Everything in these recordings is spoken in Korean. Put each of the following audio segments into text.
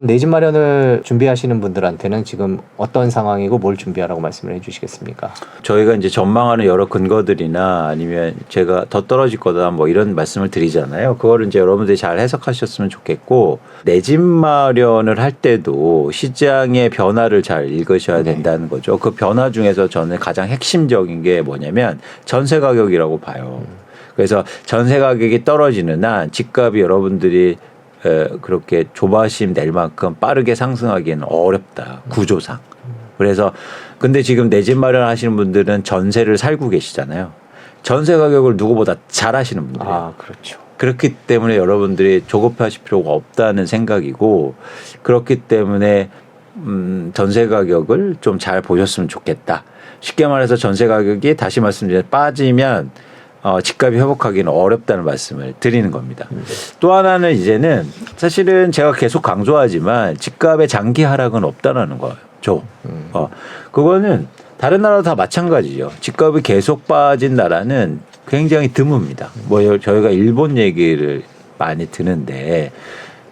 내 집 마련을 준비하시는 분들한테는 지금 어떤 상황이고 뭘 준비하라고 말씀을 해주시겠습니까? 저희가 이제 전망하는 여러 근거들이나 아니면 제가 더 떨어질 거다 뭐 이런 말씀을 드리잖아요. 그거를 이제 여러분들이 잘 해석하셨으면 좋겠고, 내 집 마련을 할 때도 시장의 변화를 잘 읽으셔야 된다는 거죠. 그 변화 중에서 저는 가장 핵심적인 게 뭐냐면 전세 가격이라고 봐요. 그래서 전세 가격이 떨어지는 한 집값이 여러분들이 그렇게 조바심 낼 만큼 빠르게 상승하기는 어렵다. 구조상. 그래서 근데 지금 내 집 마련하시는 분들은 전세를 살고 계시잖아요. 전세 가격을 누구보다 잘 아시는 분들이에요. 아, 그렇죠. 그렇기 때문에 여러분들이 조급하실 필요가 없다는 생각이고, 그렇기 때문에 전세 가격을 좀 잘 보셨으면 좋겠다. 쉽게 말해서 전세 가격이 다시 말씀드리면 빠지면 집값이 회복하기는 어렵다는 말씀을 드리는 겁니다. 또 하나는 이제는 사실은 제가 계속 강조하지만 집값의 장기 하락은 없다라는 거죠. 그거는 다른 나라도 다 마찬가지죠. 집값이 계속 빠진 나라는 굉장히 드뭅니다. 뭐 저희가 일본 얘기를 많이 드는데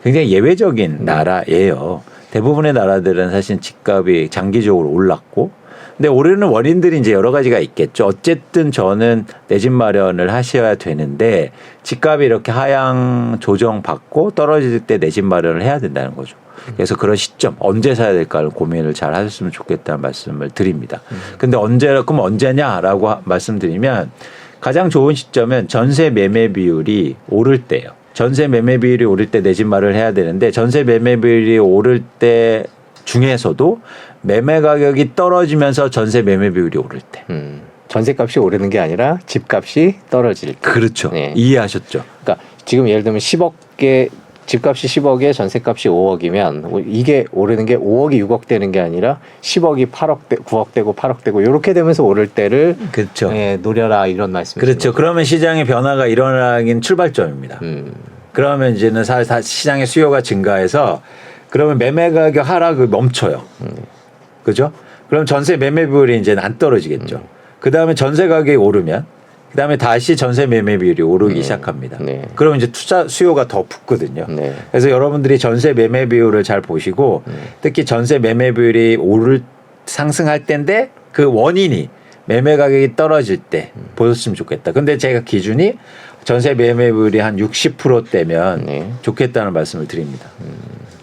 굉장히 예외적인 나라예요. 대부분의 나라들은 사실 집값이 장기적으로 올랐고, 근데 오르는 원인들이 이제 여러 가지가 있겠죠. 어쨌든 저는 내 집 마련을 하셔야 되는데 집값이 이렇게 하향 조정받고 떨어질 때 내 집 마련을 해야 된다는 거죠. 그래서 그런 시점 언제 사야 될까를 고민을 잘 하셨으면 좋겠다는 말씀을 드립니다. 근데 그럼 언제냐라고 말씀드리면 가장 좋은 시점은 전세 매매 비율이 오를 때예요. 전세 매매 비율이 오를 때 내 집 마련을 해야 되는데 전세 매매 비율이 오를 때 중에서도 매매 가격이 떨어지면서 전세 매매 비율이 오를 때. 전세값이 오르는 게 아니라 집값이 떨어질 때. 그렇죠. 네. 이해하셨죠? 그러니까 지금 예를 들면 10억에 집값이 10억에 전세값이 5억이면 이게 오르는 게 5억이 6억 되는 게 아니라 10억이 8억 9억 되고 8억 되고 이렇게 되면서 오를 때를 그렇죠. 노려라 이런 말씀이죠. 그렇죠. 그러면 시장의 변화가 일어나긴 출발점입니다. 그러면 이제는 시장의 수요가 증가해서 그러면 매매 가격 하락을 멈춰요. 그죠? 그럼 전세 매매 비율이 이제는 안 떨어지겠죠. 그 다음에 전세 가격이 오르면 그 다음에 다시 전세 매매 비율이 오르기 시작합니다. 네. 그러면 이제 투자 수요가 더 붙거든요. 네. 그래서 여러분들이 전세 매매 비율을 잘 보시고 특히 전세 매매 비율이 상승할 때인데 그 원인이 매매 가격이 떨어질 때 보셨으면 좋겠다. 근데 제가 기준이 전세 매매 비율이 한 60%대면 네. 좋겠다는 말씀을 드립니다.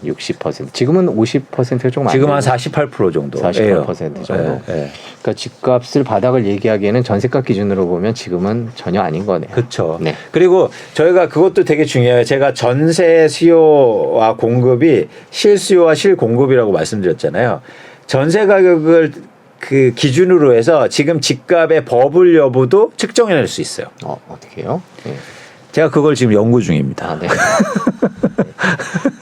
60%. 지금은 50%가 조금 안 지금 한 되네요. 48% 정도. 48% 정도. 그러니까 집값을 바닥을 얘기하기에는 전세값 기준으로 보면 지금은 전혀 아닌 거네요. 그렇죠. 네. 그리고 저희가 그것도 되게 중요해요. 제가 전세 수요와 공급이 실수요와 실공급이라고 말씀드렸잖아요. 전세 가격을 그 기준으로 해서 지금 집값의 버블 여부도 측정해낼 수 있어요. 어떻게 해요? 네. 제가 그걸 지금 연구 중입니다. 네.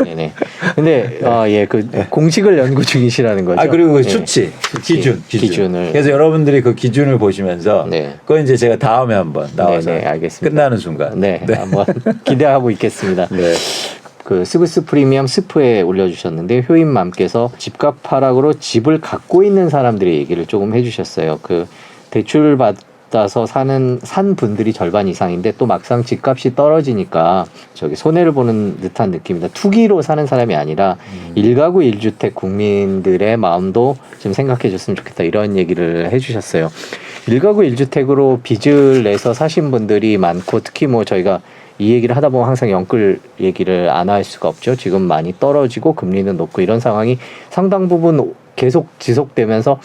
네네. 근데 공식을 연구 중이시라는 거죠. 그리고 그 네. 수치, 기준을. 기준을. 그래서 여러분들이 그 기준을 보시면서 네. 그건 이제 제가 다음에 한번 나와서 네, 알겠습니다. 끝나는 순간. 네, 한번 기대하고 있겠습니다. 네. 그 스브스 프리미엄 스프에 올려주셨는데 효임맘께서 집값 하락으로 집을 갖고 있는 사람들의 얘기를 조금 해주셨어요. 그 대출 받아서 산 분들이 절반 이상인데 또 막상 집값이 떨어지니까 저기 손해를 보는 듯한 느낌이다. 투기로 사는 사람이 아니라 1가구 1주택 국민들의 마음도 좀 생각해 줬으면 좋겠다. 이런 얘기를 해주셨어요. 1가구 1주택으로 빚을 내서 사신 분들이 많고 특히 뭐 저희가 이 얘기를 하다 보면 항상 영끌 얘기를 안 할 수가 없죠. 지금 많이 떨어지고 금리는 높고 이런 상황이 상당 부분 계속 지속되면서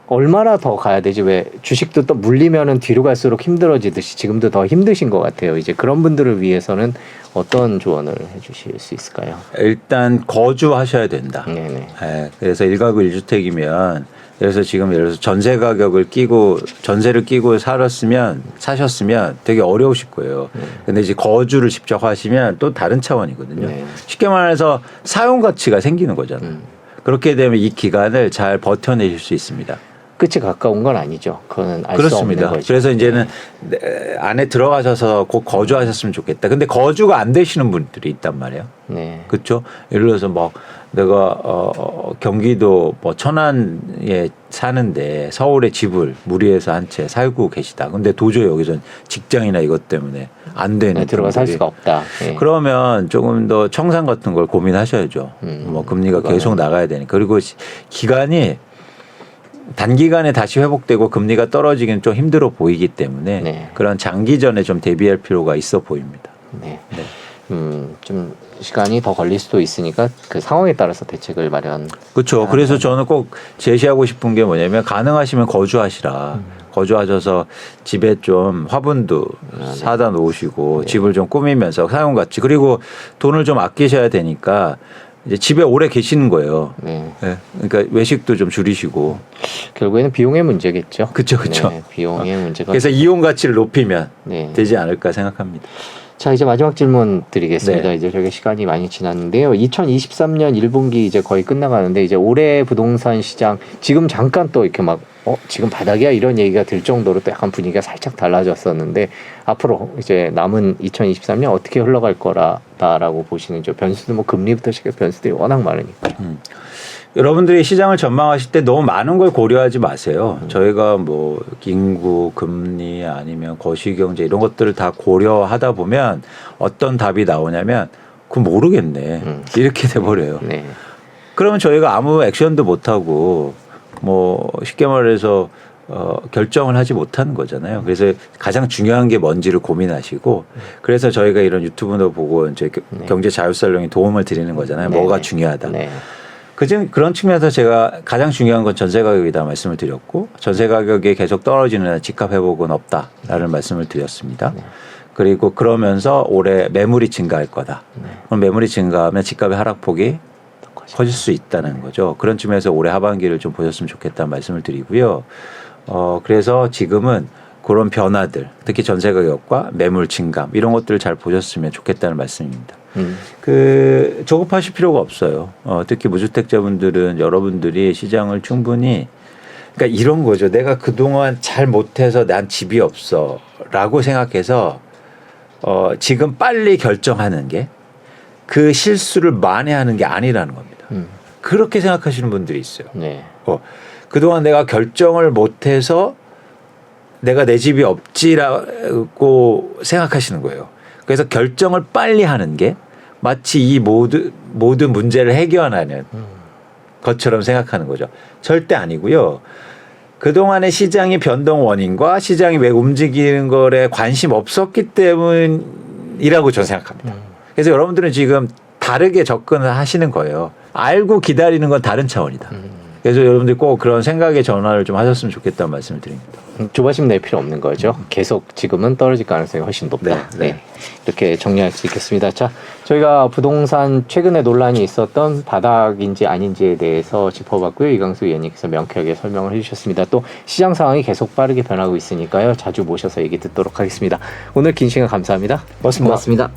얼마나 더 가야 되지? 왜 주식도 또 물리면은 뒤로 갈수록 힘들어지듯이 지금도 더 힘드신 것 같아요. 이제 그런 분들을 위해서는 어떤 조언을 해주실 수 있을까요? 일단 거주하셔야 된다. 네네. 네, 그래서 1가구 1주택이면 그래서 지금 예를 들어서 전세를 끼고 사셨으면 되게 어려우실 거예요. 근데 이제 거주를 직접 하시면 또 다른 차원이거든요. 네. 쉽게 말해서 사용 가치가 생기는 거잖아요. 그렇게 되면 이 기간을 잘 버텨내실 수 있습니다. 끝이 가까운 건 아니죠. 그거는 알 수 없는 그렇습니다. 거죠. 그래서 이제는 안에 들어가셔서 곧 거주하셨으면 좋겠다. 근데 거주가 안 되시는 분들이 있단 말이에요. 네. 그렇죠? 예를 들어서 뭐 내가 경기도 뭐 천안에 사는데 서울에 집을 무리해서 한 채 살고 계시다. 근데 도저히 여기선 직장이나 이것 때문에 안 되는 네, 들어가 살 분들이. 수가 없다. 예. 그러면 조금 더 청산 같은 걸 고민하셔야죠. 뭐 금리가 계속 나가야 되니까. 그리고 기간이 단기간에 다시 회복되고 금리가 떨어지기는 좀 힘들어 보이기 때문에 네. 그런 장기전에 좀 대비할 필요가 있어 보입니다. 네. 네. 좀 시간이 더 걸릴 수도 있으니까 그 상황에 따라서 대책을 마련. 그렇죠. 그래서 저는 꼭 제시하고 싶은 게 뭐냐면 가능하시면 거주하시라. 거주하셔서 집에 좀 화분도 사다 놓으시고 집을 좀 꾸미면서 사용같이 그리고 돈을 좀 아끼셔야 되니까 이제 집에 오래 계시는 거예요. 네. 네. 그러니까 외식도 좀 줄이시고. 결국에는 비용의 문제겠죠. 그쵸, 그쵸. 네, 비용의 문제가. 그래서 이용 가치를 높이면 네. 되지 않을까 생각합니다. 자, 이제 마지막 질문 드리겠습니다. 네. 이제 저희가 시간이 많이 지났는데요. 2023년 1분기 이제 거의 끝나가는데 이제 올해 부동산 시장 지금 잠깐 또 이렇게 막 지금 바닥이야 이런 얘기가 들 정도로 또 약간 분위기가 살짝 달라졌었는데 앞으로 이제 남은 2023년 어떻게 흘러갈 거라고 보시는지 변수도 뭐 금리부터 시작해 변수들이 워낙 많으니까. 여러분들이 시장을 전망하실 때 너무 많은 걸 고려하지 마세요. 저희가 뭐 인구, 금리 아니면 거시경제 이런 것들을 다 고려하다 보면 어떤 답이 나오냐면 그거 모르겠네. 이렇게 돼버려요. 네. 그러면 저희가 아무 액션도 못하고 뭐 쉽게 말해서 결정을 하지 못하는 거잖아요. 그래서 가장 중요한 게 뭔지를 고민하시고 그래서 저희가 이런 유튜브도 보고 이제 경제 자율살롱에 도움을 드리는 거잖아요. 네. 뭐가 중요하다. 네. 그런 측면에서 제가 가장 중요한 건 전세 가격이다 말씀을 드렸고 전세 가격이 계속 떨어지는 집값 회복은 없다라는 말씀을 드렸습니다. 그리고 그러면서 올해 매물이 증가할 거다. 그럼 매물이 증가하면 집값의 하락폭이 커질 수 있다는 거죠. 그런 측면에서 올해 하반기를 좀 보셨으면 좋겠다는 말씀을 드리고요. 그래서 지금은 그런 변화들, 특히 전세 가격과 매물 증감 이런 것들을 잘 보셨으면 좋겠다는 말씀입니다. 조급하실 필요가 없어요. 특히 무주택자분들은 여러분들이 시장을 충분히 그러니까 이런 거죠. 내가 그동안 잘 못해서 난 집이 없어라고 생각해서 지금 빨리 결정하는 게 그 실수를 만회하는 게 아니라는 겁니다. 그렇게 생각하시는 분들이 있어요. 네. 그동안 내가 결정을 못해서 내가 내 집이 없지라고 생각하시는 거예요. 그래서 결정을 빨리 하는 게 마치 이 모든 문제를 해결하는 것처럼 생각하는 거죠. 절대 아니고요. 그동안의 시장의 변동 원인과 시장이 왜 움직이는 거에 관심 없었기 때문이라고 저는 생각합니다. 그래서 여러분들은 지금 다르게 접근을 하시는 거예요. 알고 기다리는 건 다른 차원이다. 그래서 여러분들이 꼭 그런 생각의 전환을 좀 하셨으면 좋겠다는 말씀을 드립니다. 조바심 낼 필요 없는 거죠. 계속 지금은 떨어질 가능성이 훨씬 높다. 네. 이렇게 정리할 수 있겠습니다. 자, 저희가 부동산 최근에 논란이 있었던 바닥인지 아닌지에 대해서 짚어봤고요. 이강수 위원님께서 명쾌하게 설명을 해주셨습니다. 또 시장 상황이 계속 빠르게 변하고 있으니까요. 자주 모셔서 얘기 듣도록 하겠습니다. 오늘 긴 시간 감사합니다. 고맙습니다. 고맙습니다.